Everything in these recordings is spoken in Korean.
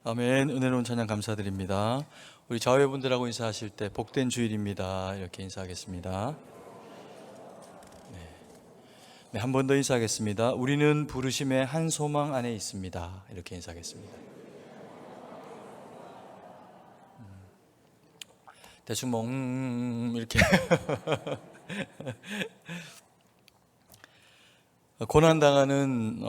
아멘. 은혜로운 찬양 감사드립니다. 우리 자회분들하고 인사하실 때 복된 주일입니다 이렇게 인사하겠습니다. 네, 한 번 더 인사하겠습니다. 우리는 부르심의 한 소망 안에 있습니다 이렇게 인사하겠습니다. 대충 뭐 이렇게 고난당하는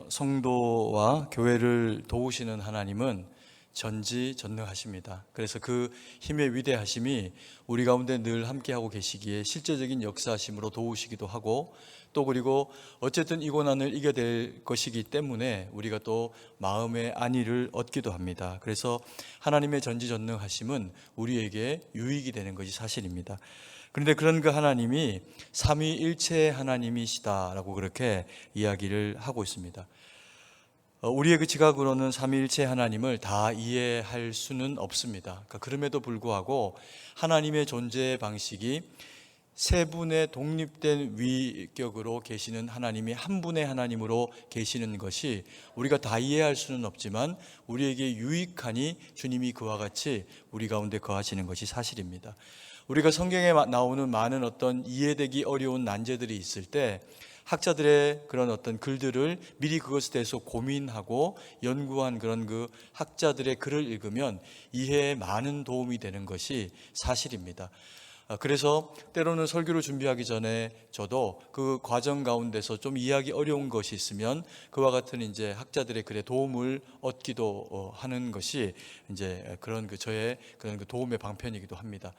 성도와 교회를 도우시는 하나님은 전지전능하십니다. 그래서 그 힘의 위대하심이 우리 가운데 늘 함께하고 계시기에 실제적인 역사하심으로 도우시기도 하고, 또 그리고 어쨌든 이 고난을 이겨낼 것이기 때문에 우리가 또 마음의 안위를 얻기도 합니다. 그래서 하나님의 전지전능하심은 우리에게 유익이 되는 것이 사실입니다. 그런데 그런 그 하나님이 삼위일체의 하나님이시다라고 그렇게 이야기를 하고 있습니다. 우리의 그 지각으로는 삼위일체의 하나님을 다 이해할 수는 없습니다. 그럼에도 불구하고 하나님의 존재 방식이 세 분의 독립된 위격으로 계시는 하나님이 한 분의 하나님으로 계시는 것이 우리가 다 이해할 수는 없지만 우리에게 유익하니 주님이 그와 같이 우리 가운데 거하시는 것이 사실입니다. 우리가 성경에 나오는 많은 어떤 이해되기 어려운 난제들이 있을 때 학자들의 그런 어떤 글들을 미리 그것에 대해서 고민하고 연구한 그런 그 학자들의 글을 읽으면 이해에 많은 도움이 되는 것이 사실입니다. 그래서 때로는 설교를 준비하기 전에 저도 그 과정 가운데서 좀 이해하기 어려운 것이 있으면 그와 같은 이제 학자들의 글에 도움을 얻기도 하는 것이 이제 그런 그 저의 그런 그 도움의 방편이기도 합니다.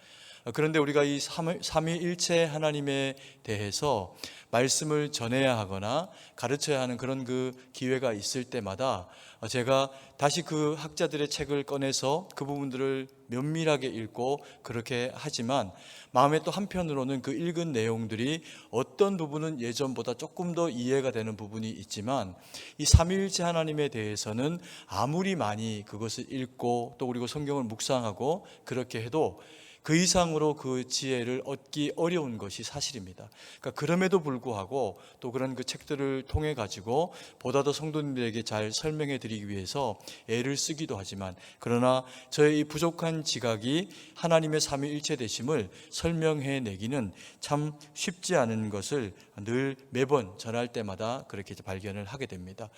그런데 우리가 이 삼위일체 하나님에 대해서 말씀을 전해야 하거나 가르쳐야 하는 그런 그 기회가 있을 때마다 제가 다시 그 학자들의 책을 꺼내서 그 부분들을 면밀하게 읽고 그렇게 하지만 마음에 또 한편으로는 그 읽은 내용들이 어떤 부분은 예전보다 조금 더 이해가 되는 부분이 있지만 이 삼위일체 하나님에 대해서는 아무리 많이 그것을 읽고 또 그리고 성경을 묵상하고 그렇게 해도 그 이상으로 그 지혜를 얻기 어려운 것이 사실입니다. 그러니까 그럼에도 불구하고 또 그런 그 책들을 통해 가지고 보다 더 성도님들에게 잘 설명해 드리기 위해서 애를 쓰기도 하지만, 그러나 저의 이 부족한 지각이 하나님의 삼위일체 되심을 설명해 내기는 참 쉽지 않은 것을 늘 매번 전할 때마다 그렇게 발견을 하게 됩니다.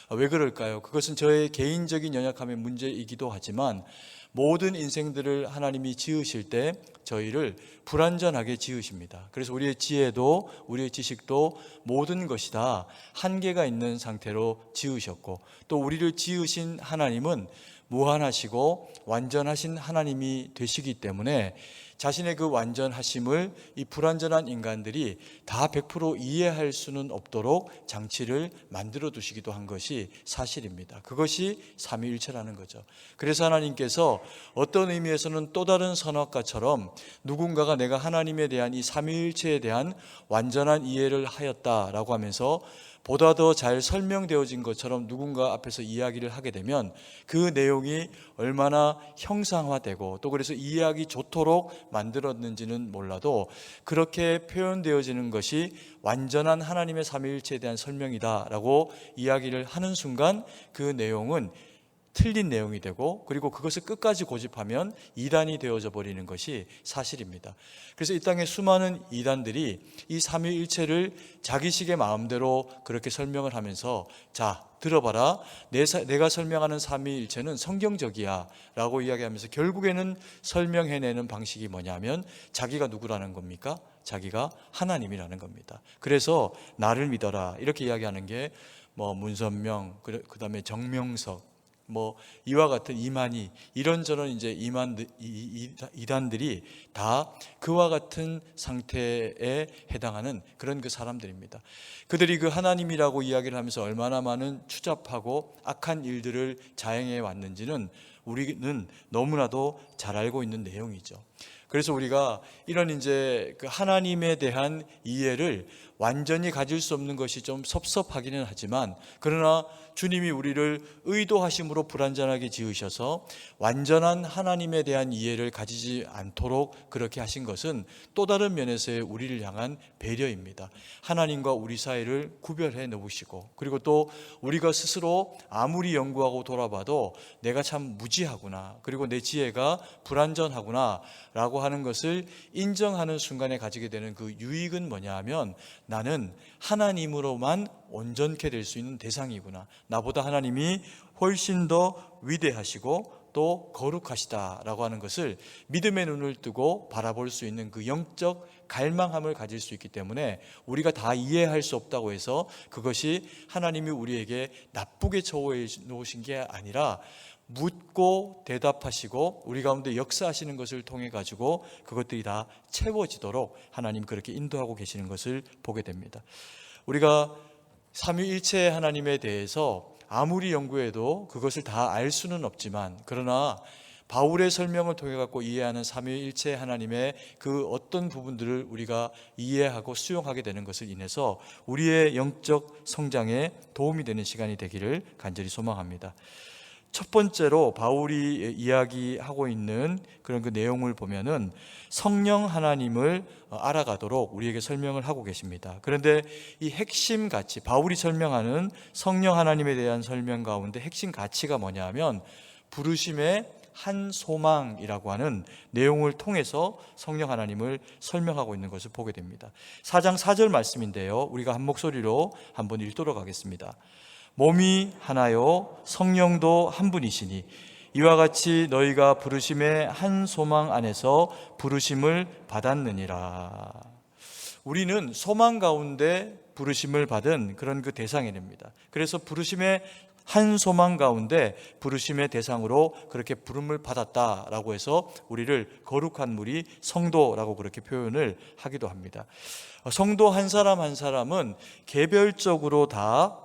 왜 그럴까요? 그것은 저의 개인적인 연약함의 문제이기도 하지만 모든 인생들을 하나님이 지으실 때 저희를 불완전하게 지으십니다. 그래서 우리의 지혜도 우리의 지식도 모든 것이 다 한계가 있는 상태로 지으셨고, 또 우리를 지으신 하나님은 무한하시고 완전하신 하나님이 되시기 때문에 자신의 그 완전하심을 이 불완전한 인간들이 다 100% 이해할 수는 없도록 장치를 만들어 두시기도 한 것이 사실입니다. 그것이 삼위일체라는 거죠. 그래서 하나님께서 어떤 의미에서는 또 다른 선악과처럼 누군가가 내가 하나님에 대한 이 삼위일체에 대한 완전한 이해를 하였다라고 하면서 보다 더 잘 설명되어진 것처럼 누군가 앞에서 이야기를 하게 되면 그 내용이 얼마나 형상화되고 또 그래서 이해하기 좋도록 만들었는지는 몰라도 그렇게 표현되어지는 것이 완전한 하나님의 삼위일체에 대한 설명이다라고 이야기를 하는 순간 그 내용은 틀린 내용이 되고, 그리고 그것을 끝까지 고집하면 이단이 되어져 버리는 것이 사실입니다. 그래서 이 땅에 수많은 이단들이 이 삼위일체를 자기식의 마음대로 그렇게 설명을 하면서, 자 들어봐라, 내가 설명하는 삼위일체는 성경적이야 라고 이야기하면서 결국에는 설명해내는 방식이 뭐냐면 자기가 누구라는 겁니까? 자기가 하나님이라는 겁니다. 그래서 나를 믿어라 이렇게 이야기하는 게 뭐 문선명, 그 다음에 정명석, 뭐 이와 같은 이만희, 이런저런 이제 이단들이 다 그와 같은 상태에 해당하는 그런 그 사람들입니다. 그들이 그 하나님이라고 이야기를 하면서 얼마나 많은 추잡하고 악한 일들을 자행해 왔는지는 우리는 너무나도 잘 알고 있는 내용이죠. 그래서 우리가 이런 이제 그 하나님에 대한 이해를 완전히 가질 수 없는 것이 좀 섭섭하기는 하지만, 그러나 주님이 우리를 의도하심으로 불완전하게 지으셔서 완전한 하나님에 대한 이해를 가지지 않도록 그렇게 하신 것은 또 다른 면에서의 우리를 향한 배려입니다. 하나님과 우리 사이를 구별해 놓으시고, 그리고 또 우리가 스스로 아무리 연구하고 돌아봐도 내가 참 무지하구나, 그리고 내 지혜가 불완전하구나 라고 하는 것을 인정하는 순간에 가지게 되는 그 유익은 뭐냐 하면, 나는 하나님으로만 온전케 될 수 있는 대상이구나, 나보다 하나님이 훨씬 더 위대하시고 또 거룩하시다라고 하는 것을 믿음의 눈을 뜨고 바라볼 수 있는 그 영적 갈망함을 가질 수 있기 때문에, 우리가 다 이해할 수 없다고 해서 그것이 하나님이 우리에게 나쁘게 처해 놓으신 게 아니라, 묻고 대답하시고 우리 가운데 역사하시는 것을 통해 가지고 그것들이 다 채워지도록 하나님 그렇게 인도하고 계시는 것을 보게 됩니다. 우리가 삼위일체 하나님에 대해서 아무리 연구해도 그것을 다 알 수는 없지만, 그러나 바울의 설명을 통해 갖고 이해하는 삼위일체 하나님의 그 어떤 부분들을 우리가 이해하고 수용하게 되는 것을 인해서 우리의 영적 성장에 도움이 되는 시간이 되기를 간절히 소망합니다. 첫 번째로 바울이 이야기하고 있는 그런 그 내용을 보면은 성령 하나님을 알아가도록 우리에게 설명을 하고 계십니다. 그런데 이 핵심 가치, 바울이 설명하는 성령 하나님에 대한 설명 가운데 핵심 가치가 뭐냐 하면, 부르심의 한 소망이라고 하는 내용을 통해서 성령 하나님을 설명하고 있는 것을 보게 됩니다. 4장 4절 말씀인데요, 우리가 한 목소리로 한번 읽도록 하겠습니다. 몸이 하나요 성령도 한 분이시니 이와 같이 너희가 부르심의 한 소망 안에서 부르심을 받았느니라. 우리는 소망 가운데 부르심을 받은 그런 그 대상입니다. 그래서 부르심의 한 소망 가운데 부르심의 대상으로 그렇게 부름을 받았다라고 해서 우리를 거룩한 무리 성도라고 그렇게 표현을 하기도 합니다. 성도 한 사람 한 사람은 개별적으로 다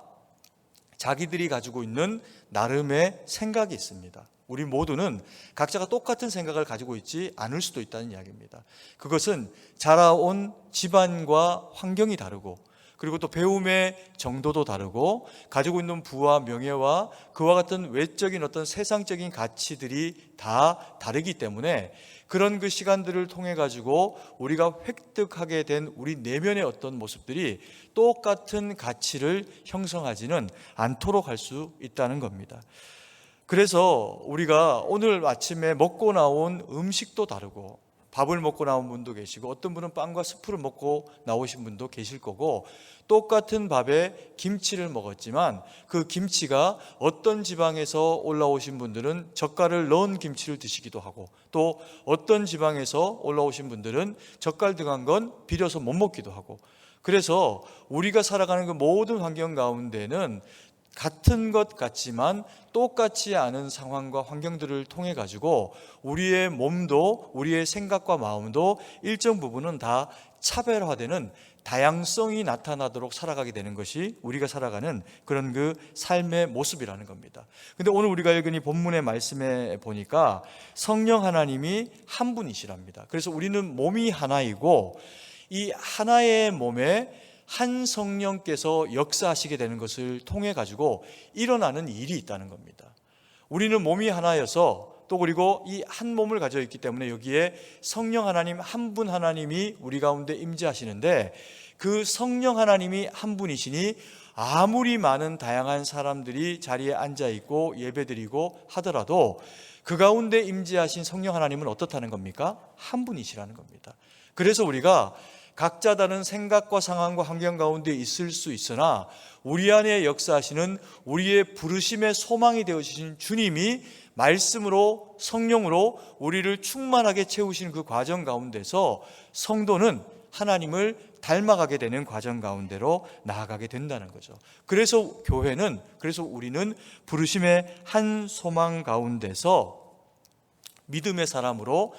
자기들이 가지고 있는 나름의 생각이 있습니다. 우리 모두는 각자가 똑같은 생각을 가지고 있지 않을 수도 있다는 이야기입니다. 그것은 자라온 집안과 환경이 다르고, 그리고 또 배움의 정도도 다르고, 가지고 있는 부와 명예와 그와 같은 외적인 어떤 세상적인 가치들이 다 다르기 때문에, 그런 그 시간들을 통해 가지고 우리가 획득하게 된 우리 내면의 어떤 모습들이 똑같은 가치를 형성하지는 않도록 할 수 있다는 겁니다. 그래서 우리가 오늘 아침에 먹고 나온 음식도 다르고, 밥을 먹고 나온 분도 계시고, 어떤 분은 빵과 스프를 먹고 나오신 분도 계실 거고, 똑같은 밥에 김치를 먹었지만 그 김치가 어떤 지방에서 올라오신 분들은 젓갈을 넣은 김치를 드시기도 하고, 또 어떤 지방에서 올라오신 분들은 젓갈 들어간 건 비려서 못 먹기도 하고, 그래서 우리가 살아가는 그 모든 환경 가운데는 같은 것 같지만 똑같지 않은 상황과 환경들을 통해 가지고 우리의 몸도 우리의 생각과 마음도 일정 부분은 다 차별화되는 다양성이 나타나도록 살아가게 되는 것이 우리가 살아가는 그런 그 삶의 모습이라는 겁니다. 근데 오늘 우리가 읽은 이 본문의 말씀에 보니까 성령 하나님이 한 분이시랍니다. 그래서 우리는 몸이 하나이고, 이 하나의 몸에 한 성령께서 역사하시게 되는 것을 통해 가지고 일어나는 일이 있다는 겁니다. 우리는 몸이 하나여서, 또 그리고 이 한 몸을 가져 있기 때문에 여기에 성령 하나님 한 분 하나님이 우리 가운데 임재하시는데, 그 성령 하나님이 한 분이시니 아무리 많은 다양한 사람들이 자리에 앉아 있고 예배드리고 하더라도 그 가운데 임재하신 성령 하나님은 어떻다는 겁니까? 한 분이시라는 겁니다. 그래서 우리가 각자 다른 생각과 상황과 환경 가운데 있을 수 있으나 우리 안에 역사하시는 우리의 부르심의 소망이 되어주신 주님이 말씀으로 성령으로 우리를 충만하게 채우시는 그 과정 가운데서 성도는 하나님을 닮아가게 되는 과정 가운데로 나아가게 된다는 거죠. 그래서 교회는, 그래서 우리는 부르심의 한 소망 가운데서 믿음의 사람으로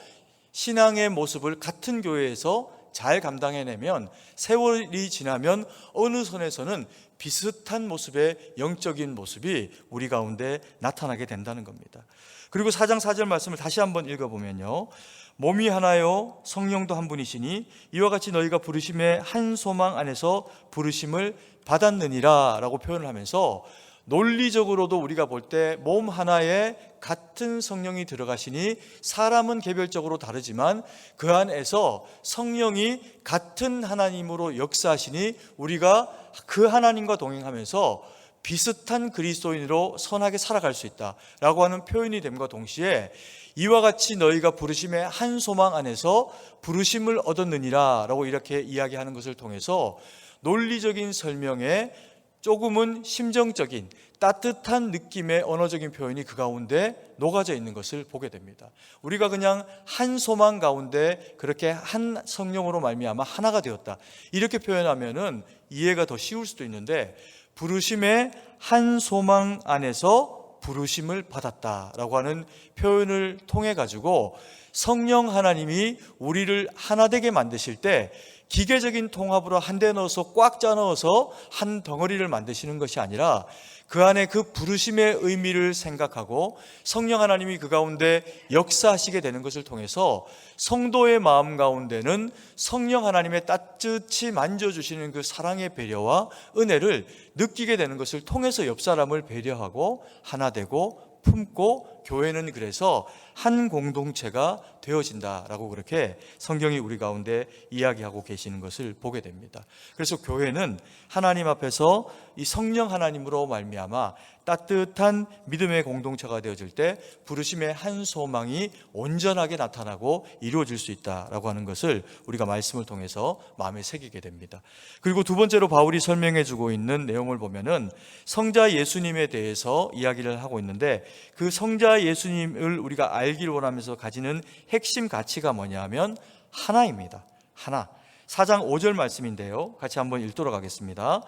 신앙의 모습을 같은 교회에서 잘 감당해내면 세월이 지나면 어느 선에서는 비슷한 모습의 영적인 모습이 우리 가운데 나타나게 된다는 겁니다. 그리고 4장 4절 말씀을 다시 한번 읽어보면요, 몸이 하나요 성령도 한 분이시니 이와 같이 너희가 부르심의 한 소망 안에서 부르심을 받았느니라 라고 표현을 하면서 논리적으로도 우리가 볼 때 몸 하나에 같은 성령이 들어가시니 사람은 개별적으로 다르지만 그 안에서 성령이 같은 하나님으로 역사하시니 우리가 그 하나님과 동행하면서 비슷한 그리스도인으로 선하게 살아갈 수 있다라고 하는 표현이 됨과 동시에 이와 같이 너희가 부르심의 한 소망 안에서 부르심을 얻었느니라 라고 이렇게 이야기하는 것을 통해서 논리적인 설명에 조금은 심정적인 따뜻한 느낌의 언어적인 표현이 그 가운데 녹아져 있는 것을 보게 됩니다. 우리가 그냥 한 소망 가운데 그렇게 한 성령으로 말미암아 하나가 되었다 이렇게 표현하면은 이해가 더 쉬울 수도 있는데, 부르심의 한 소망 안에서 부르심을 받았다라고 하는 표현을 통해 가지고 성령 하나님이 우리를 하나 되게 만드실 때 기계적인 통합으로 한데 넣어서 꽉 짜 넣어서 한 덩어리를 만드시는 것이 아니라 그 안에 그 부르심의 의미를 생각하고 성령 하나님이 그 가운데 역사하시게 되는 것을 통해서 성도의 마음 가운데는 성령 하나님의 따뜻이 만져주시는 그 사랑의 배려와 은혜를 느끼게 되는 것을 통해서 옆 사람을 배려하고 하나 되고 품고, 교회는 그래서 한 공동체가 되어진다라고 그렇게 성경이 우리 가운데 이야기하고 계시는 것을 보게 됩니다. 그래서 교회는 하나님 앞에서 이 성령 하나님으로 말미암아 따뜻한 믿음의 공동체가 되어질 때 부르심의 한 소망이 온전하게 나타나고 이루어질 수 있다라고 하는 것을 우리가 말씀을 통해서 마음에 새기게 됩니다. 그리고 두 번째로 바울이 설명해 주고 있는 내용을 보면은 성자 예수님에 대해서 이야기를 하고 있는데, 그 성자 예수님을 우리가 알기를 원하면서 가지는 핵심 가치가 뭐냐 하면 하나입니다. 하나. 4장 5절 말씀인데요, 같이 한번 읽도록 하겠습니다.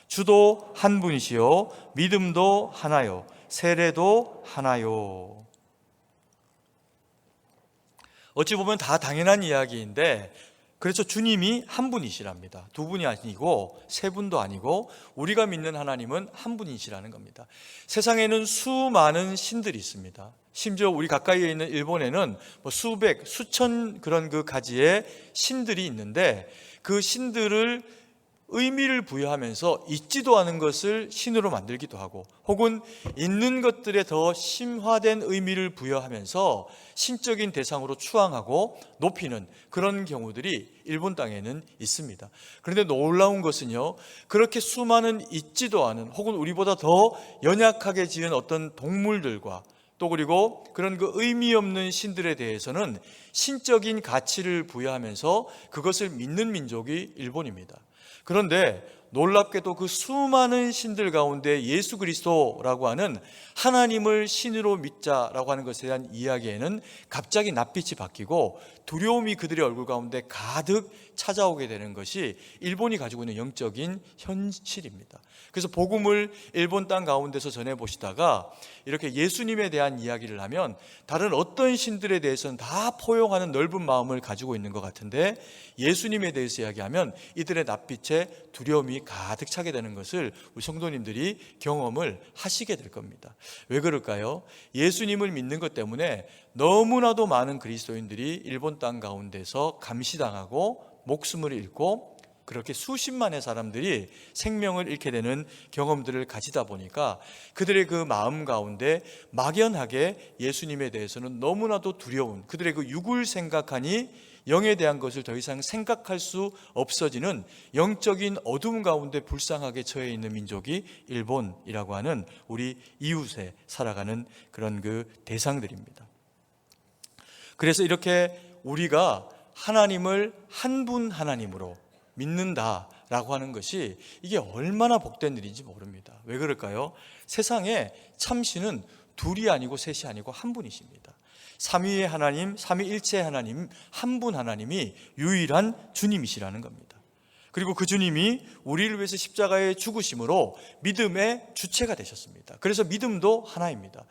주도 한 분이시요 믿음도 하나요 세례도 하나요. 어찌 보면 다 당연한 이야기인데, 그래서 주님이 한 분이시랍니다. 두 분이 아니고 세 분도 아니고 우리가 믿는 하나님은 한 분이시라는 겁니다. 세상에는 수많은 신들이 있습니다. 심지어 우리 가까이에 있는 일본에는 수백, 수천 그런 그 가지의 신들이 있는데, 그 신들을 의미를 부여하면서 있지도 않은 것을 신으로 만들기도 하고, 혹은 있는 것들에 더 심화된 의미를 부여하면서 신적인 대상으로 추앙하고 높이는 그런 경우들이 일본 땅에는 있습니다. 그런데 놀라운 것은요, 그렇게 수많은 있지도 않은 혹은 우리보다 더 연약하게 지은 어떤 동물들과 또 그리고 그런 그 의미 없는 신들에 대해서는 신적인 가치를 부여하면서 그것을 믿는 민족이 일본입니다. 그런데 놀랍게도 그 수많은 신들 가운데 예수 그리스도라고 하는 하나님을 신으로 믿자라고 하는 것에 대한 이야기에는 갑자기 낯빛이 바뀌고 두려움이 그들의 얼굴 가운데 가득 찾아오게 되는 것이 일본이 가지고 있는 영적인 현실입니다. 그래서 복음을 일본 땅 가운데서 전해보시다가 이렇게 예수님에 대한 이야기를 하면 다른 어떤 신들에 대해서는 다 포용하는 넓은 마음을 가지고 있는 것 같은데, 예수님에 대해서 이야기하면 이들의 낯빛에 두려움이 가득 차게 되는 것을 우리 성도님들이 경험을 하시게 될 겁니다. 왜 그럴까요? 예수님을 믿는 것 때문에 너무나도 많은 그리스도인들이 일본 땅 가운데서 감시당하고 목숨을 잃고 그렇게 수십만의 사람들이 생명을 잃게 되는 경험들을 가지다 보니까 그들의 그 마음 가운데 막연하게 예수님에 대해서는 너무나도 두려운, 그들의 그 육을 생각하니 영에 대한 것을 더 이상 생각할 수 없어지는 영적인 어둠 가운데 불쌍하게 처해 있는 민족이 일본이라고 하는 우리 이웃에 살아가는 그런 그 대상들입니다. 그래서 이렇게 우리가 하나님을 한 분 하나님으로 믿는다라고 하는 것이 이게 얼마나 복된 일인지 모릅니다. 왜 그럴까요? 세상에 참신은 둘이 아니고 셋이 아니고 한 분이십니다. 삼위의 하나님, 삼위일체의 하나님, 한 분 하나님이 유일한 주님이시라는 겁니다. 그리고 그 주님이 우리를 위해서 십자가에 죽으심으로 믿음의 주체가 되셨습니다. 그래서 믿음도 하나입니다.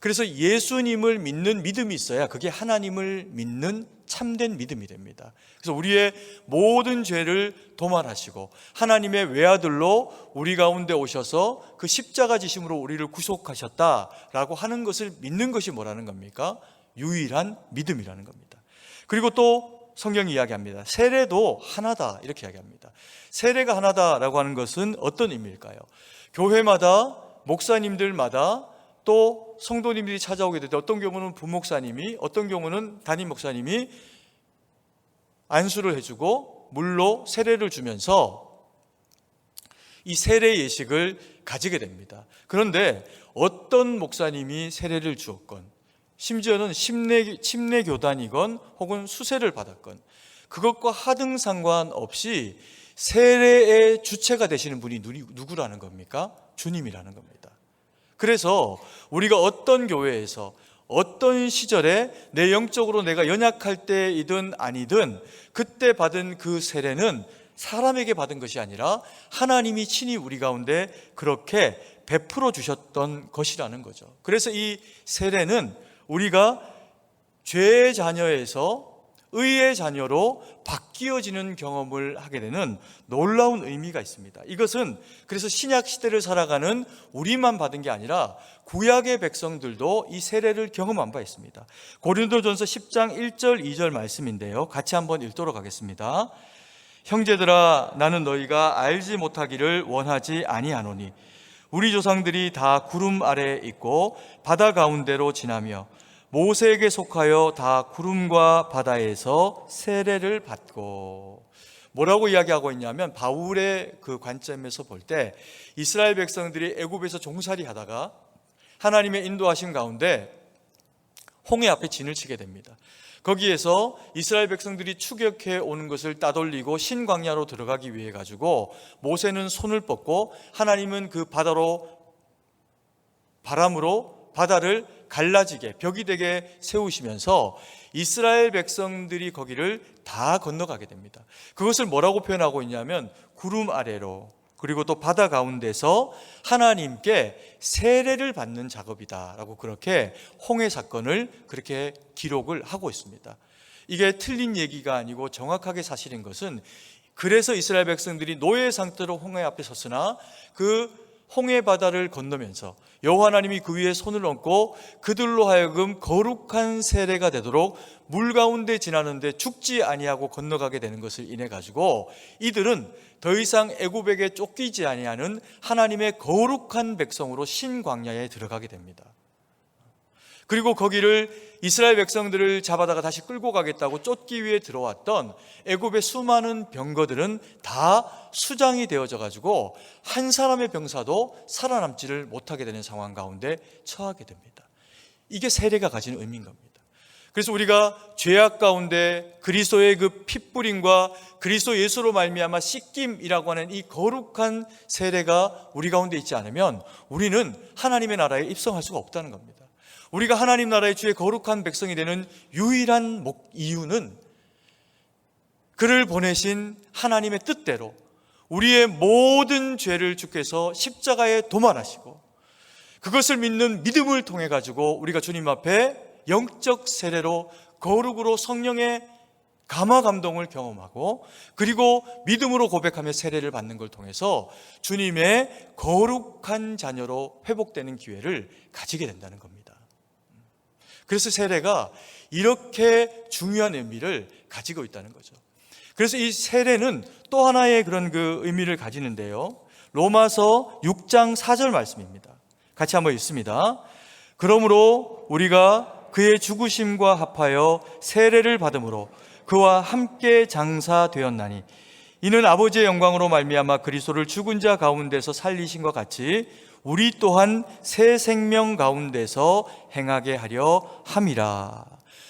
그래서 예수님을 믿는 믿음이 있어야 그게 하나님을 믿는 참된 믿음이 됩니다. 그래서 우리의 모든 죄를 도말하시고 하나님의 외아들로 우리 가운데 오셔서 그 십자가 지심으로 우리를 구속하셨다라고 하는 것을 믿는 것이 뭐라는 겁니까? 유일한 믿음이라는 겁니다. 그리고 또 성경이 이야기합니다. 세례도 하나다 이렇게 이야기합니다. 세례가 하나다라고 하는 것은 어떤 의미일까요? 교회마다 목사님들마다 또 성도님들이 찾아오게 되는데, 어떤 경우는 부목사님이, 어떤 경우는 담임 목사님이 안수를 해주고 물로 세례를 주면서 이 세례 예식을 가지게 됩니다. 그런데 어떤 목사님이 세례를 주었건, 심지어는 침례 교단이건 혹은 수세를 받았건, 그것과 하등 상관없이 세례의 주체가 되시는 분이 누구라는 겁니까? 주님이라는 겁니다. 그래서 우리가 어떤 교회에서 어떤 시절에 내 영적으로 내가 연약할 때이든 아니든 그때 받은 그 세례는 사람에게 받은 것이 아니라 하나님이 친히 우리 가운데 그렇게 베풀어 주셨던 것이라는 거죠. 그래서 이 세례는 우리가 죄의 자녀에서 의의 자녀로 바뀌어지는 경험을 하게 되는 놀라운 의미가 있습니다. 이것은 그래서 신약 시대를 살아가는 우리만 받은 게 아니라 구약의 백성들도 이 세례를 경험한 바 있습니다. 고린도전서 10장 1절 2절 말씀인데요, 같이 한번 읽도록 하겠습니다. 형제들아, 나는 너희가 알지 못하기를 원하지 아니하노니 우리 조상들이 다 구름 아래에 있고 바다 가운데로 지나며 모세에게 속하여 다 구름과 바다에서 세례를 받고. 뭐라고 이야기하고 있냐면, 바울의 그 관점에서 볼 때 이스라엘 백성들이 애굽에서 종살이 하다가 하나님의 인도하심 가운데 홍해 앞에 진을 치게 됩니다. 거기에서 이스라엘 백성들이 추격해 오는 것을 따돌리고 신광야로 들어가기 위해 가지고 모세는 손을 뻗고 하나님은 그 바람으로 바다를 갈라지게, 벽이 되게 세우시면서 이스라엘 백성들이 거기를 다 건너가게 됩니다. 그것을 뭐라고 표현하고 있냐면 구름 아래로, 그리고 또 바다 가운데서 하나님께 세례를 받는 작업이다라고, 그렇게 홍해 사건을 그렇게 기록을 하고 있습니다. 이게 틀린 얘기가 아니고 정확하게 사실인 것은, 그래서 이스라엘 백성들이 노예 상태로 홍해 앞에 섰으나 그 홍해 바다를 건너면서 여호와 하나님이 그 위에 손을 얹고 그들로 하여금 거룩한 세례가 되도록 물 가운데 지나는데 죽지 아니하고 건너가게 되는 것을 인해 가지고 이들은 더 이상 애굽에게 쫓기지 아니하는 하나님의 거룩한 백성으로 신광야에 들어가게 됩니다. 그리고 거기를 이스라엘 백성들을 잡아다가 다시 끌고 가겠다고 쫓기 위해 들어왔던 애굽의 수많은 병거들은 다 수장이 되어져 가지고 한 사람의 병사도 살아남지를 못하게 되는 상황 가운데 처하게 됩니다. 이게 세례가 가지는 의미인 겁니다. 그래서 우리가 죄악 가운데 그리스도의 그 핏부림과 그리스도 예수로 말미암아 씻김이라고 하는 이 거룩한 세례가 우리 가운데 있지 않으면 우리는 하나님의 나라에 입성할 수가 없다는 겁니다. 우리가 하나님 나라의 주의 거룩한 백성이 되는 유일한 이유는 그를 보내신 하나님의 뜻대로 우리의 모든 죄를 주께서 십자가에 도말하시고, 그것을 믿는 믿음을 통해 가지고 우리가 주님 앞에 영적 세례로 거룩으로 성령의 감화 감동을 경험하고, 그리고 믿음으로 고백하며 세례를 받는 걸 통해서 주님의 거룩한 자녀로 회복되는 기회를 가지게 된다는 겁니다. 그래서 세례가 이렇게 중요한 의미를 가지고 있다는 거죠. 그래서 이 세례는 또 하나의 그런 그 의미를 가지는데요, 로마서 6장 4절 말씀입니다. 같이 한번 읽습니다. 그러므로 우리가 그의 죽으심과 합하여 세례를 받음으로 그와 함께 장사되었나니 이는 아버지의 영광으로 말미암아 그리스도를 죽은 자 가운데서 살리신 것 같이 우리 또한 새 생명 가운데서 행하게 하려 함이라.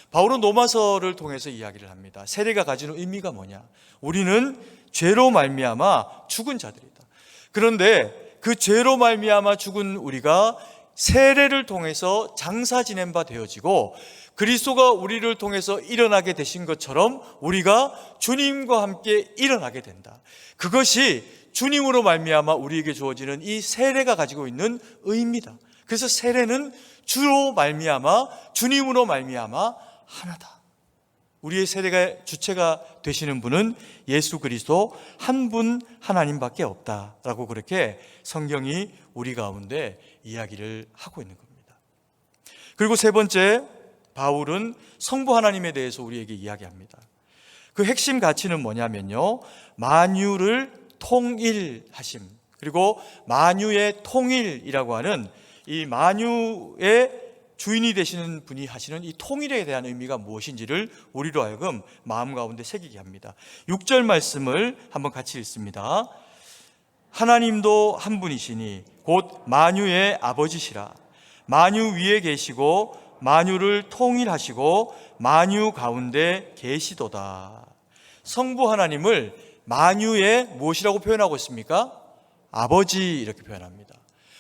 바울은 로마서를 통해서 이야기를 합니다. 세례가 가지는 의미가 뭐냐? 우리는 죄로 말미암아 죽은 자들이다. 그런데 그 죄로 말미암아 죽은 우리가 세례를 통해서 장사 지낸 바 되어지고, 그리스도가 우리를 통해서 일어나게 되신 것처럼 우리가 주님과 함께 일어나게 된다. 그것이 주님으로 말미암아 우리에게 주어지는 이 세례가 가지고 있는 의미다. 그래서 세례는 주로 말미암아, 주님으로 말미암아 하나다. 우리의 세례가 주체가 되시는 분은 예수 그리스도 한 분 하나님밖에 없다라고 그렇게 성경이 우리 가운데 이야기를 하고 있는 겁니다. 그리고 세 번째, 바울은 성부 하나님에 대해서 우리에게 이야기합니다. 그 핵심 가치는 뭐냐면요, 만유를 통일하심, 그리고 만유의 통일이라고 하는 이 만유의 주인이 되시는 분이 하시는 이 통일에 대한 의미가 무엇인지를 우리로 하여금 마음 가운데 새기게 합니다. 6절 말씀을 한번 같이 읽습니다. 하나님도 한 분이시니 곧 만유의 아버지시라. 만유 위에 계시고 만유를 통일하시고 만유 가운데 계시도다. 성부 하나님을 만유의 무엇이라고 표현하고 있습니까? 아버지 이렇게 표현합니다.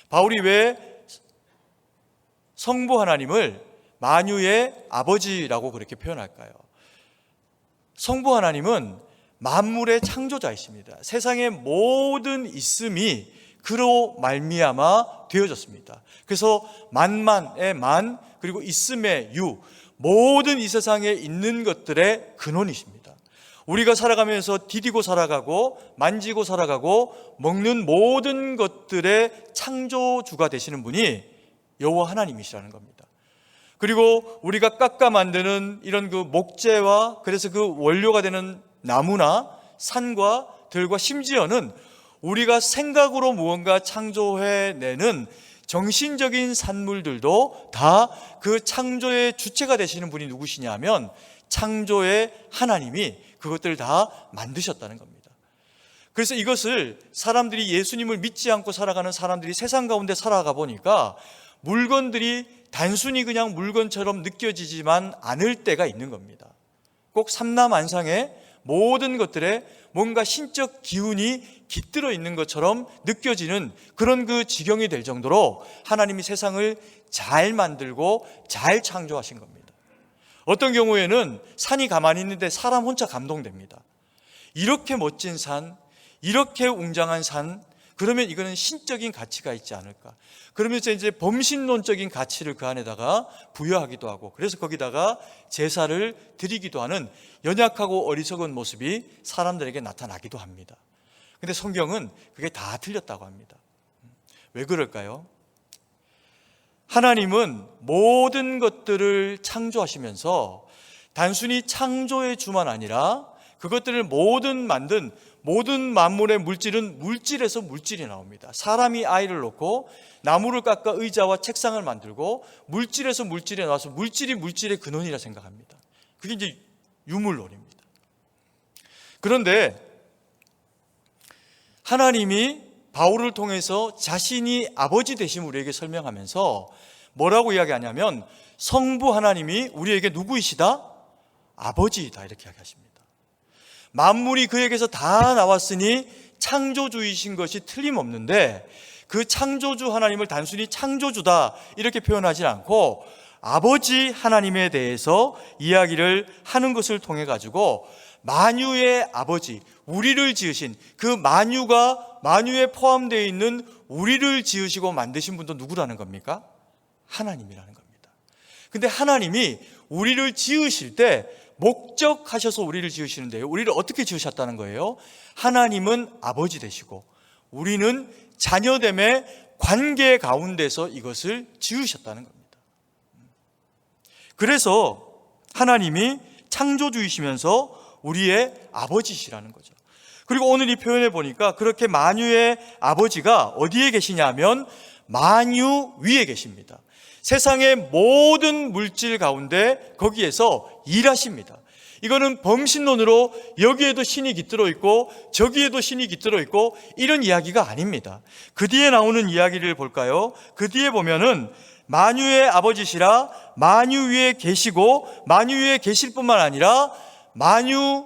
바울이 왜 성부 하나님을 만유의 아버지라고 그렇게 표현할까요? 성부 하나님은 만물의 창조자이십니다. 세상의 모든 있음이 그로 말미암아 되어졌습니다. 그래서 만만의 만, 그리고 있음의 유, 모든 이 세상에 있는 것들의 근원이십니다. 우리가 살아가면서 디디고 살아가고 만지고 살아가고 먹는 모든 것들의 창조주가 되시는 분이 여호와 하나님이시라는 겁니다. 그리고 우리가 깎아 만드는 이런 그 목재와 그래서 그 원료가 되는 나무나 산과 들과 심지어는 우리가 생각으로 무언가 창조해내는 정신적인 산물들도 다 그 창조의 주체가 되시는 분이 누구시냐 하면 창조의 하나님이 그것들을 다 만드셨다는 겁니다. 그래서 이것을 사람들이 예수님을 믿지 않고 살아가는 사람들이 세상 가운데 살아가 보니까 물건들이 단순히 그냥 물건처럼 느껴지지만 않을 때가 있는 겁니다. 꼭 삼라만상의 모든 것들에 뭔가 신적 기운이 깃들어 있는 것처럼 느껴지는 그런 그 지경이 될 정도로 하나님이 세상을 잘 만들고 잘 창조하신 겁니다. 어떤 경우에는 산이 가만히 있는데 사람 혼자 감동됩니다. 이렇게 멋진 산, 이렇게 웅장한 산, 그러면 이거는 신적인 가치가 있지 않을까. 그러면서 이제 범신론적인 가치를 그 안에다가 부여하기도 하고, 그래서 거기다가 제사를 드리기도 하는 연약하고 어리석은 모습이 사람들에게 나타나기도 합니다. 근데 성경은 그게 다 틀렸다고 합니다. 왜 그럴까요? 하나님은 모든 것들을 창조하시면서 단순히 창조의 주만 아니라 그것들을 만든 모든 만물의 물질은 물질에서 물질이 나옵니다. 사람이 아이를 놓고 나무를 깎아 의자와 책상을 만들고 물질에서 물질이 나와서 물질이 물질의 근원이라 생각합니다. 그게 이제 유물론입니다. 그런데 하나님이 바울을 통해서 자신이 아버지 되심을 우리에게 설명하면서 뭐라고 이야기하냐면 성부 하나님이 우리에게 누구이시다? 아버지이다 이렇게 이야기하십니다. 만물이 그에게서 다 나왔으니 창조주이신 것이 틀림없는데 그 창조주 하나님을 단순히 창조주다 이렇게 표현하지 않고 아버지 하나님에 대해서 이야기를 하는 것을 통해 가지고 만유의 아버지, 우리를 지으신 그 만유에 포함되어 있는 우리를 지으시고 만드신 분도 누구라는 겁니까? 하나님이라는 겁니다. 근데 하나님이 우리를 지으실 때 목적하셔서 우리를 지으시는데요, 우리를 어떻게 지으셨다는 거예요? 하나님은 아버지 되시고 우리는 자녀됨의 관계 가운데서 이것을 지으셨다는 겁니다. 그래서 하나님이 창조주이시면서 우리의 아버지시라는 거죠. 그리고 오늘 이 표현에 보니까 그렇게 만유의 아버지가 어디에 계시냐면 만유 위에 계십니다. 세상의 모든 물질 가운데 거기에서 일하십니다. 이거는 범신론으로 여기에도 신이 깃들어 있고 저기에도 신이 깃들어 있고 이런 이야기가 아닙니다. 그 뒤에 나오는 이야기를 볼까요? 그 뒤에 보면은 만유의 아버지시라 만유 위에 계시고 만유 위에 계실 뿐만 아니라 만유를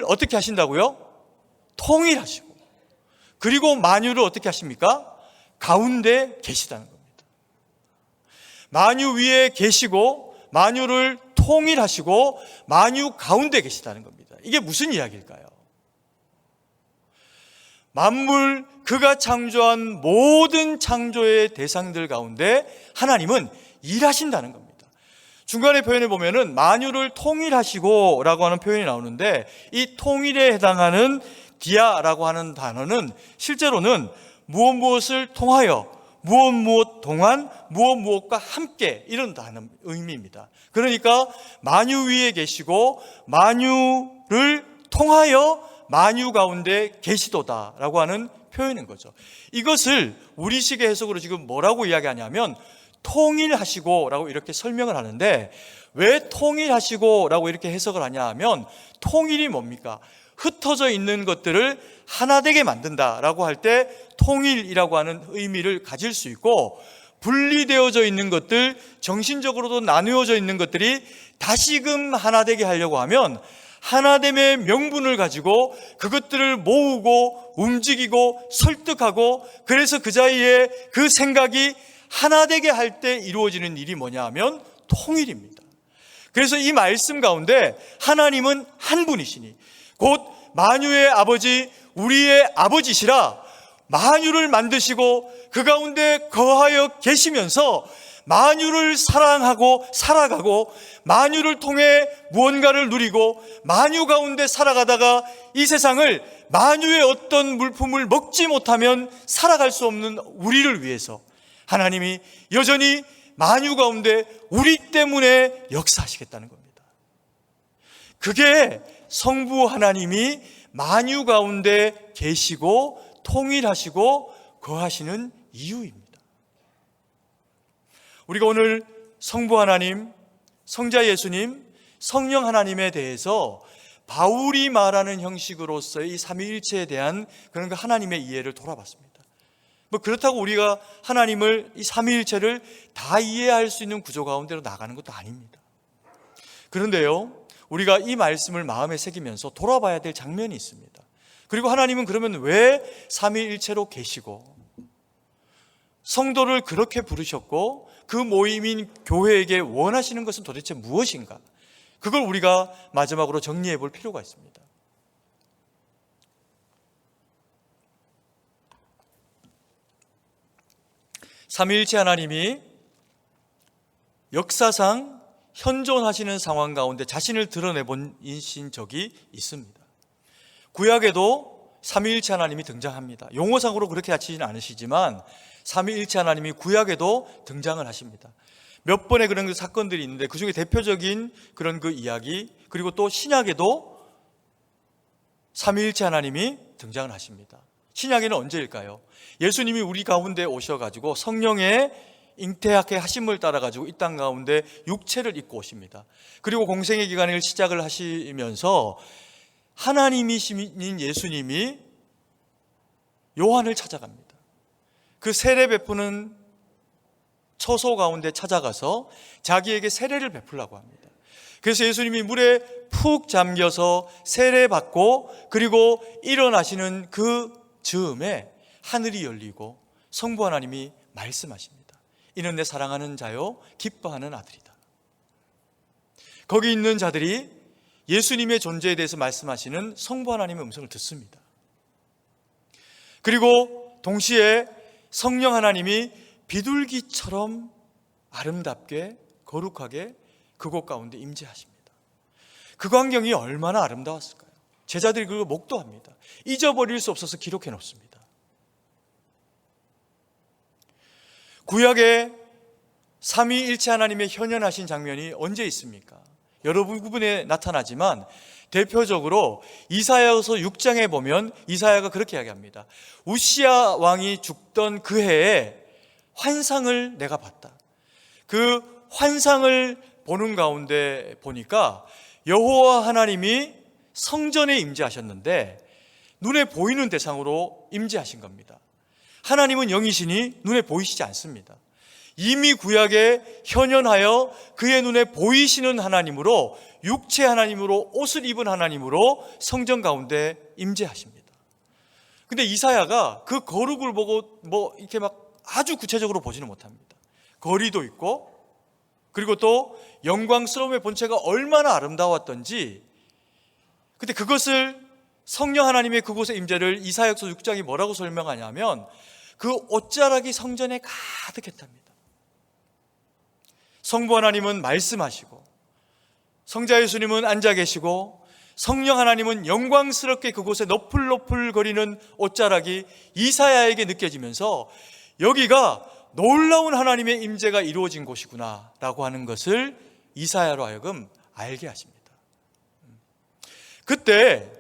어떻게 하신다고요? 통일하시고, 그리고 만유를 어떻게 하십니까? 가운데 계시다는 겁니다. 만유 위에 계시고 만유를 통일하시고 만유 가운데 계시다는 겁니다. 이게 무슨 이야기일까요? 만물, 그가 창조한 모든 창조의 대상들 가운데 하나님은 일하신다는 겁니다. 중간에 표현을 보면은 만유를 통일하시고 라고 하는 표현이 나오는데 이 통일에 해당하는 디아라고 하는 단어는 실제로는 무엇을 통하여, 무엇 동안, 무엇과 함께 이런 단어 의미입니다. 그러니까 만유 위에 계시고 만유를 통하여 만유 가운데 계시도다라고 하는 표현인 거죠. 이것을 우리식의 해석으로 지금 뭐라고 이야기하냐면 통일하시고 라고 이렇게 설명을 하는데, 왜 통일하시고 라고 이렇게 해석을 하냐 하면, 통일이 뭡니까? 흩어져 있는 것들을 하나 되게 만든다라고 할 때 통일이라고 하는 의미를 가질 수 있고, 분리되어져 있는 것들, 정신적으로도 나누어져 있는 것들이 다시금 하나 되게 하려고 하면 하나됨의 명분을 가지고 그것들을 모으고 움직이고 설득하고, 그래서 그 자리에 그 생각이 하나 되게 할 때 이루어지는 일이 뭐냐 하면 통일입니다. 그래서 이 말씀 가운데 하나님은 한 분이시니 곧 만유의 아버지, 우리의 아버지시라 만유를 만드시고 그 가운데 거하여 계시면서 만유를 사랑하고 살아가고, 만유를 통해 무언가를 누리고, 만유 가운데 살아가다가 이 세상을 만유의 어떤 물품을 먹지 못하면 살아갈 수 없는 우리를 위해서 하나님이 여전히 만유 가운데 우리 때문에 역사하시겠다는 겁니다. 그게 성부 하나님이 만유 가운데 계시고 통일하시고 거하시는 이유입니다. 우리가 오늘 성부 하나님, 성자 예수님, 성령 하나님에 대해서 바울이 말하는 형식으로서의 이 삼위일체에 대한 그런 그 하나님의 이해를 돌아봤습니다. 그렇다고 우리가 하나님을, 이 삼위일체를 다 이해할 수 있는 구조 가운데로 나가는 것도 아닙니다. 그런데요, 우리가 이 말씀을 마음에 새기면서 돌아봐야 될 장면이 있습니다. 그리고 하나님은 그러면 왜 삼위일체로 계시고 성도를 그렇게 부르셨고 그 모임인 교회에게 원하시는 것은 도대체 무엇인가? 그걸 우리가 마지막으로 정리해 볼 필요가 있습니다. 삼위일체 하나님이 역사상 현존하시는 상황 가운데 자신을 드러내보신 적이 있습니다. 구약에도 삼위일체 하나님이 등장합니다. 용어상으로 그렇게 하시지는 않으시지만 삼위일체 하나님이 구약에도 등장을 하십니다. 몇 번의 그런 그 사건들이 있는데 그 중에 대표적인 그런 그 이야기, 그리고 또 신약에도 삼위일체 하나님이 등장을 하십니다. 신약에는 언제일까요? 예수님이 우리 가운데 오셔가지고 성령의 잉태하게 하심을 따라가지고 이 땅 가운데 육체를 입고 오십니다. 그리고 공생의 기간을 시작을 하시면서 하나님이신 예수님이 요한을 찾아갑니다. 그 세례 베푸는 처소 가운데 찾아가서 자기에게 세례를 베풀라고 합니다. 그래서 예수님이 물에 푹 잠겨서 세례 받고 그리고 일어나시는 그 즈음에 하늘이 열리고 성부 하나님이 말씀하십니다. 이는 내 사랑하는 자요 기뻐하는 아들이다. 거기 있는 자들이 예수님의 존재에 대해서 말씀하시는 성부 하나님의 음성을 듣습니다. 그리고 동시에 성령 하나님이 비둘기처럼 아름답게 거룩하게 그곳 가운데 임재하십니다. 그 광경이 얼마나 아름다웠을까요? 제자들이 그걸 목도합니다. 잊어버릴 수 없어서 기록해 놓습니다. 구약에 삼위일체 하나님의 현현하신 장면이 언제 있습니까? 여러 부분에 나타나지만 대표적으로 이사야서 6장에 보면 이사야가 그렇게 이야기합니다. 우시야 왕이 죽던 그 해에 환상을 내가 봤다. 그 환상을 보는 가운데 보니까 여호와 하나님이 성전에 임재하셨는데 눈에 보이는 대상으로 임재하신 겁니다. 하나님은 영이시니 눈에 보이시지 않습니다. 이미 구약에 현현하여 그의 눈에 보이시는 하나님으로, 육체 하나님으로, 옷을 입은 하나님으로 성전 가운데 임재하십니다. 근데 이사야가 그 거룩을 보고 이렇게 막 아주 구체적으로 보지는 못합니다. 거리도 있고 그리고 또 영광스러움의 본체가 얼마나 아름다웠던지, 근데 그것을 성령 하나님의 그곳의 임재를 이사야서 6장이 뭐라고 설명하냐면 그 옷자락이 성전에 가득했답니다. 성부 하나님은 말씀하시고 성자 예수님은 앉아 계시고 성령 하나님은 영광스럽게 그곳에 너풀너풀 거리는 옷자락이 이사야에게 느껴지면서 여기가 놀라운 하나님의 임재가 이루어진 곳이구나 라고 하는 것을 이사야로 하여금 알게 하십니다. 그때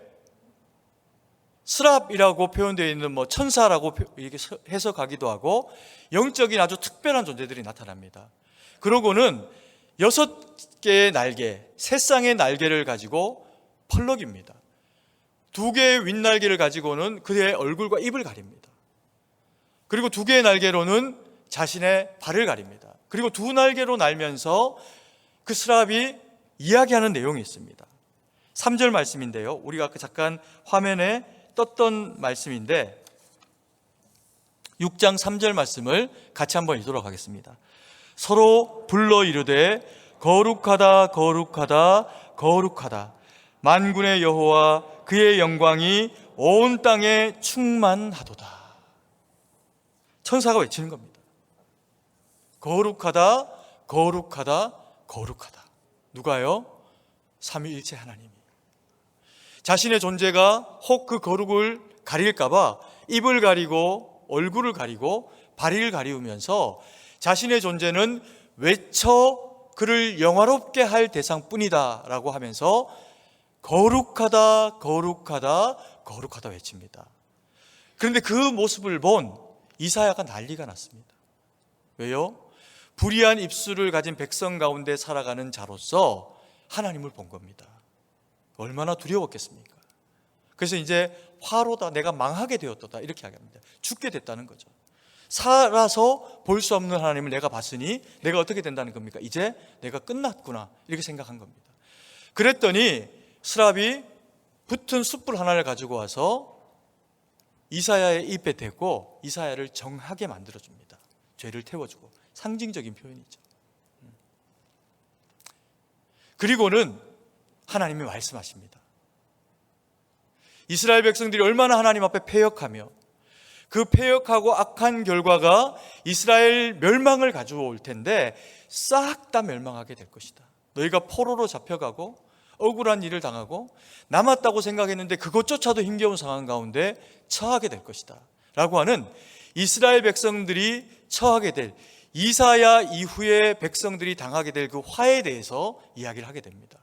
스랍이라고 표현되어 있는 천사라고 이렇게 해석하기도 하고 영적인 아주 특별한 존재들이 나타납니다. 그러고는 6개의 날개, 3쌍의 날개를 가지고 펄럭입니다. 2개의 윗날개를 가지고는 그의 얼굴과 입을 가립니다. 그리고 2개의 날개로는 자신의 발을 가립니다. 그리고 2날개로 날면서 그 스랍이 이야기하는 내용이 있습니다. 3절 말씀인데요, 우리가 아까 잠깐 화면에 떴던 말씀인데 6장 3절 말씀을 같이 한번 읽도록 하겠습니다. 서로 불러 이르되 거룩하다 거룩하다 거룩하다 만군의 여호와 그의 영광이 온 땅에 충만하도다. 천사가 외치는 겁니다. 거룩하다 거룩하다 거룩하다. 누가요? 삼위일체 하나님이. 자신의 존재가 혹 그 거룩을 가릴까봐 입을 가리고 얼굴을 가리고 발을 가리우면서 자신의 존재는 외쳐 그를 영화롭게 할 대상뿐이다 라고 하면서 거룩하다 거룩하다 거룩하다 외칩니다. 그런데 그 모습을 본 이사야가 난리가 났습니다. 왜요? 불의한 입술을 가진 백성 가운데 살아가는 자로서 하나님을 본 겁니다. 얼마나 두려웠겠습니까? 그래서 이제 화로다, 내가 망하게 되었도다, 이렇게 이야기합니다. 죽게 됐다는 거죠. 살아서 볼 수 없는 하나님을 내가 봤으니 내가 어떻게 된다는 겁니까? 이제 내가 끝났구나, 이렇게 생각한 겁니다. 그랬더니 스랍이 붙은 숯불 하나를 가지고 와서 이사야의 입에 대고 이사야를 정하게 만들어줍니다. 죄를 태워주고. 상징적인 표현이죠. 그리고는 하나님이 말씀하십니다. 이스라엘 백성들이 얼마나 하나님 앞에 패역하며 그 패역하고 악한 결과가 이스라엘 멸망을 가져올 텐데 싹 다 멸망하게 될 것이다. 너희가 포로로 잡혀가고 억울한 일을 당하고 남았다고 생각했는데 그것조차도 힘겨운 상황 가운데 처하게 될 것이다 라고 하는 이스라엘 백성들이 처하게 될, 이사야 이후에 백성들이 당하게 될 그 화에 대해서 이야기를 하게 됩니다.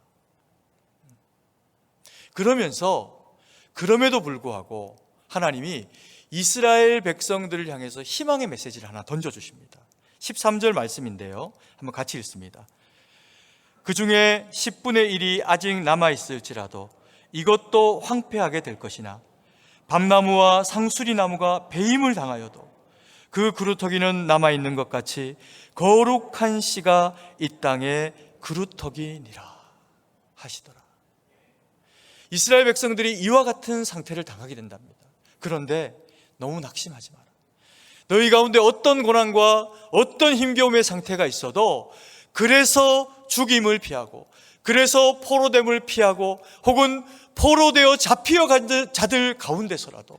그럼에도 불구하고 하나님이 이스라엘 백성들을 향해서 희망의 메시지를 하나 던져주십니다. 13절 말씀인데요, 한번 같이 읽습니다. 그 중에 10분의 1이 아직 남아있을지라도 이것도 황폐하게 될 것이나 밤나무와 상수리나무가 배임을 당하여도 그 그루터기는 남아있는 것 같이 거룩한 씨가 이 땅에 그루터기니라 하시더라. 이스라엘 백성들이 이와 같은 상태를 당하게 된답니다. 그런데 너무 낙심하지 마라. 너희 가운데 어떤 고난과 어떤 힘겨움의 상태가 있어도 그래서 죽임을 피하고 그래서 포로됨을 피하고 혹은 포로되어 잡히어간 자들 가운데서라도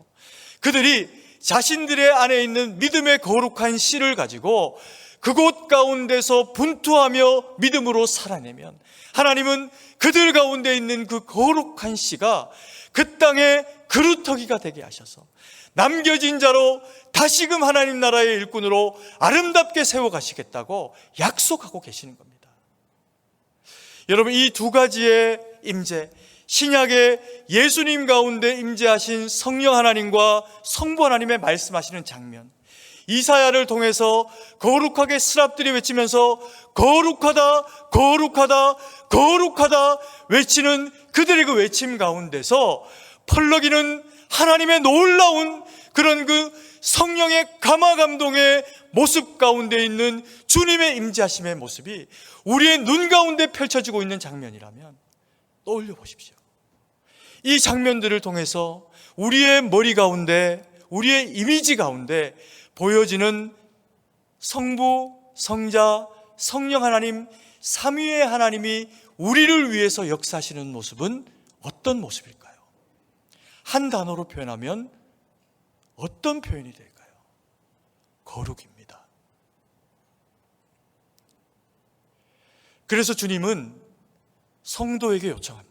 그들이 자신들의 안에 있는 믿음의 거룩한 씨를 가지고 그곳 가운데서 분투하며 믿음으로 살아내면 하나님은 그들 가운데 있는 그 거룩한 씨가 그 땅에 그루터기가 되게 하셔서 남겨진 자로 다시금 하나님 나라의 일꾼으로 아름답게 세워가시겠다고 약속하고 계시는 겁니다. 여러분, 이 두 가지의 임재, 신약의 예수님 가운데 임재하신 성령 하나님과 성부 하나님의 말씀하시는 장면, 이사야를 통해서 거룩하게 스랍들이 외치면서 거룩하다 거룩하다 거룩하다 외치는 그들의 그 외침 가운데서 펄럭이는 하나님의 놀라운 그런 그 성령의 감화감동의 모습 가운데 있는 주님의 임재하심의 모습이 우리의 눈 가운데 펼쳐지고 있는 장면이라면 떠올려 보십시오. 이 장면들을 통해서 우리의 머리 가운데, 우리의 이미지 가운데 보여지는 성부, 성자, 성령 하나님, 삼위의 하나님이 우리를 위해서 역사하시는 모습은 어떤 모습일까요? 한 단어로 표현하면 어떤 표현이 될까요? 거룩입니다. 그래서 주님은 성도에게 요청합니다.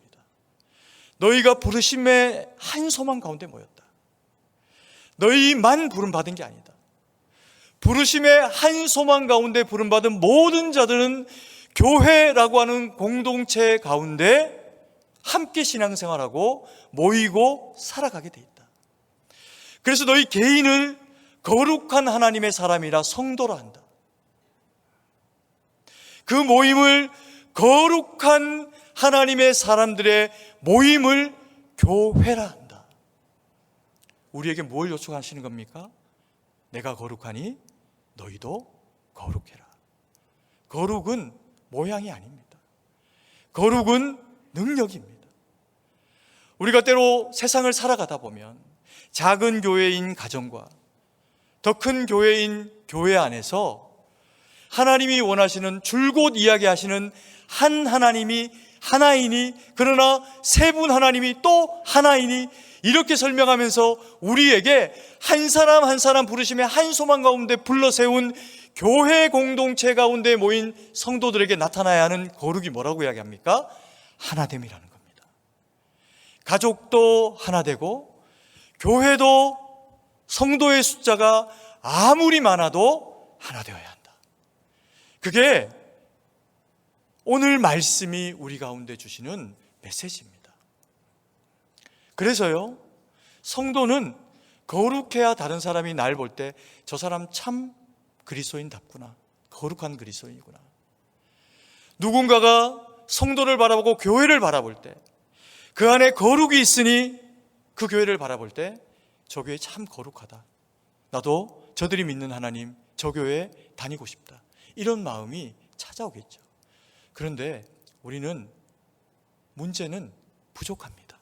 너희가 부르심의 한 소망 가운데 모였다. 너희만 부름받은 게 아니다. 부르심의 한 소망 가운데 부름받은 모든 자들은 교회라고 하는 공동체 가운데 함께 신앙생활하고 모이고 살아가게 돼 있다. 그래서 너희 개인을 거룩한 하나님의 사람이라 성도라 한다. 그 모임을 거룩한 하나님의 사람들의 모임을 교회라 한다. 우리에게 뭘 요청하시는 겁니까? 내가 거룩하니 너희도 거룩해라. 거룩은 모양이 아닙니다. 거룩은 능력입니다. 우리가 때로 세상을 살아가다 보면 작은 교회인 가정과 더 큰 교회인 교회 안에서 하나님이 원하시는, 줄곧 이야기하시는 한 하나님이 하나이니, 그러나 세 분 하나님이 또 하나이니, 이렇게 설명하면서 우리에게 한 사람 한 사람 부르심의 한 소망 가운데 불러 세운 교회 공동체 가운데 모인 성도들에게 나타나야 하는 거룩이 뭐라고 이야기합니까? 하나됨이라는 겁니다. 가족도 하나 되고 교회도 성도의 숫자가 아무리 많아도 하나 되어야 한다. 그게 오늘 말씀이 우리 가운데 주시는 메시지입니다. 그래서요, 성도는 거룩해야 다른 사람이 날 볼 때 저 사람 참 그리스도인답구나, 거룩한 그리스도인이구나. 누군가가 성도를 바라보고 교회를 바라볼 때, 그 안에 거룩이 있으니 그 교회를 바라볼 때 저 교회 참 거룩하다, 나도 저들이 믿는 하나님 저 교회에 다니고 싶다, 이런 마음이 찾아오겠죠. 그런데 우리는, 문제는 부족합니다.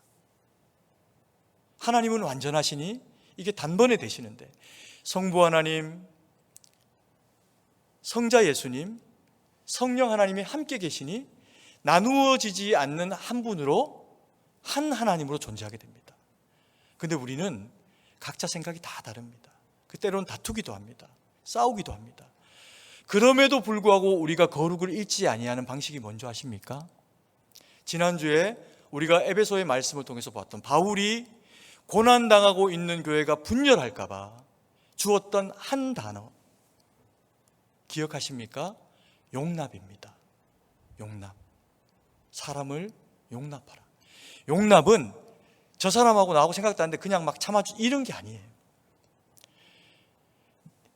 하나님은 완전하시니 이게 단번에 되시는데 성부 하나님, 성자 예수님, 성령 하나님이 함께 계시니 나누어지지 않는 한 분으로, 한 하나님으로 존재하게 됩니다. 그런데 우리는 각자 생각이 다 다릅니다. 때로는 다투기도 합니다. 싸우기도 합니다. 그럼에도 불구하고 우리가 거룩을 잃지 아니하는 방식이 뭔지 아십니까? 지난주에 우리가 에베소의 말씀을 통해서 봤던 바울이 고난당하고 있는 교회가 분열할까 봐 주었던 한 단어 기억하십니까? 용납입니다. 용납. 사람을 용납하라. 용납은 저 사람하고 나하고 생각도 안 돼 그냥 막 참아주, 이런 게 아니에요.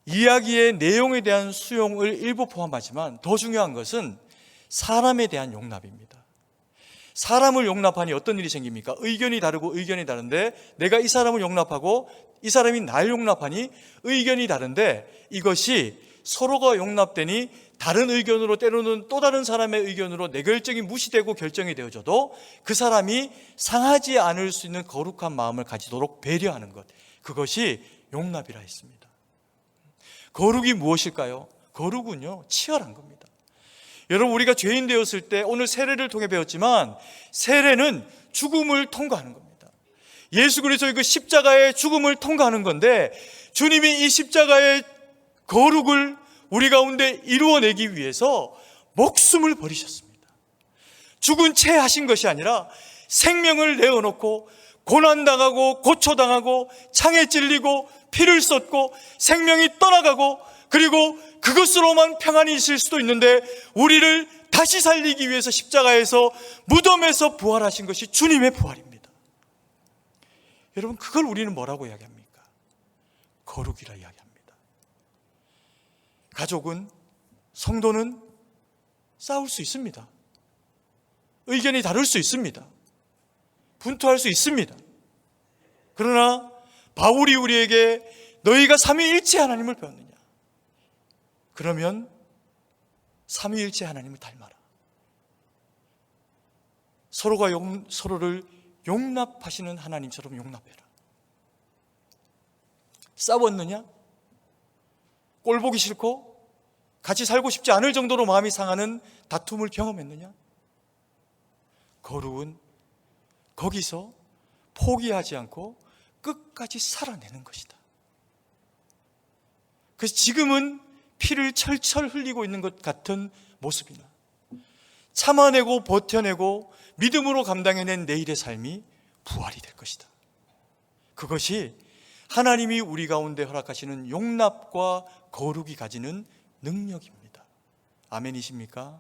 이야기의 내용에 대한 수용을 일부 포함하지만 더 중요한 것은 사람에 대한 용납입니다. 사람을 용납하니 어떤 일이 생깁니까? 의견이 다르고 의견이 다른데 내가 이 사람을 용납하고 이 사람이 날 용납하니 의견이 다른데, 이것이 서로가 용납되니 다른 의견으로, 때로는 또 다른 사람의 의견으로 내 결정이 무시되고 결정이 되어져도 그 사람이 상하지 않을 수 있는 거룩한 마음을 가지도록 배려하는 것, 그것이 용납이라 했습니다. 거룩이 무엇일까요? 거룩은요, 치열한 겁니다. 여러분, 우리가 죄인 되었을 때 오늘 세례를 통해 배웠지만 세례는 죽음을 통과하는 겁니다. 예수 그리스도의 그 십자가의 죽음을 통과하는 건데, 주님이 이 십자가의 거룩을 우리 가운데 이루어내기 위해서 목숨을 버리셨습니다. 죽은 채 하신 것이 아니라 생명을 내어놓고 고난당하고 고초당하고 창에 찔리고 피를 쏟고 생명이 떠나가고, 그리고 그것으로만 평안이 있을 수도 있는데 우리를 다시 살리기 위해서 십자가에서, 무덤에서 부활하신 것이 주님의 부활입니다. 여러분, 그걸 우리는 뭐라고 이야기합니까? 거룩이라 이야기합니다. 가족은, 성도는 싸울 수 있습니다. 의견이 다를 수 있습니다. 분투할 수 있습니다. 그러나 바울이 우리에게 너희가 삼위일체 하나님을 배웠느냐? 그러면 삼위일체 하나님을 닮아라. 서로를 용납하시는 하나님처럼 용납해라. 싸웠느냐? 꼴 보기 싫고 같이 살고 싶지 않을 정도로 마음이 상하는 다툼을 경험했느냐? 거룩은 거기서 포기하지 않고 끝까지 살아내는 것이다. 그래서 지금은 피를 철철 흘리고 있는 것 같은 모습이나 참아내고 버텨내고 믿음으로 감당해낸 내일의 삶이 부활이 될 것이다. 그것이 하나님이 우리 가운데 허락하시는 용납과 거룩이 가지는 능력입니다. 아멘이십니까?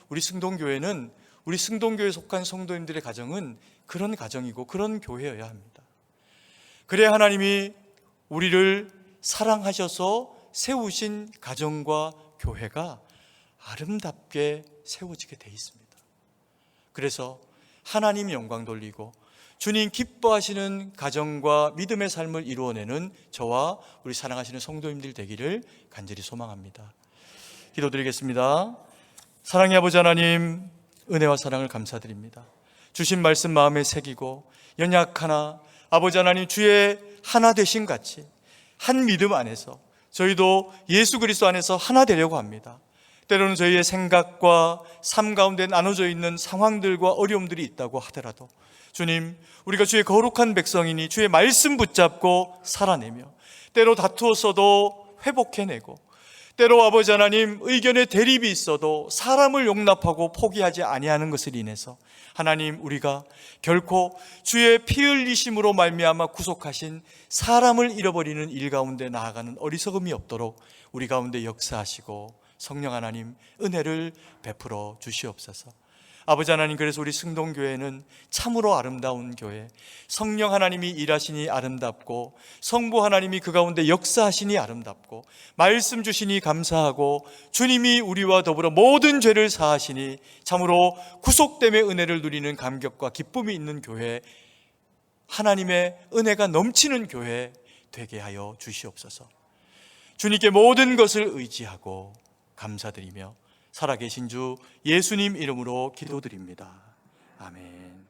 우리 승동교회는, 우리 승동교회에 속한 성도님들의 가정은 그런 가정이고 그런 교회여야 합니다. 그래야 하나님이 우리를 사랑하셔서 세우신 가정과 교회가 아름답게 세워지게 돼 있습니다. 그래서 하나님 영광 돌리고 주님 기뻐하시는 가정과 믿음의 삶을 이루어내는 저와 우리 사랑하시는 성도님들 되기를 간절히 소망합니다. 기도드리겠습니다. 사랑의 아버지 하나님, 은혜와 사랑을 감사드립니다. 주신 말씀 마음에 새기고 연약하나 아버지 하나님 주의 하나 되신 같이 한 믿음 안에서 저희도 예수 그리스도 안에서 하나 되려고 합니다. 때로는 저희의 생각과 삶 가운데 나눠져 있는 상황들과 어려움들이 있다고 하더라도 주님, 우리가 주의 거룩한 백성이니 주의 말씀 붙잡고 살아내며 때로 다투었어도 회복해내고 때로 아버지 하나님 의견의 대립이 있어도 사람을 용납하고 포기하지 아니하는 것을 인해서 하나님, 우리가 결코 주의 피 흘리심으로 말미암아 구속하신 사람을 잃어버리는 일 가운데 나아가는 어리석음이 없도록 우리 가운데 역사하시고 성령 하나님 은혜를 베풀어 주시옵소서. 아버지 하나님, 그래서 우리 승동교회는 참으로 아름다운 교회, 성령 하나님이 일하시니 아름답고 성부 하나님이 그 가운데 역사하시니 아름답고 말씀 주시니 감사하고 주님이 우리와 더불어 모든 죄를 사하시니 참으로 구속됨의 은혜를 누리는 감격과 기쁨이 있는 교회, 하나님의 은혜가 넘치는 교회 되게 하여 주시옵소서. 주님께 모든 것을 의지하고 감사드리며 살아계신 주 예수님 이름으로 기도드립니다. 아멘.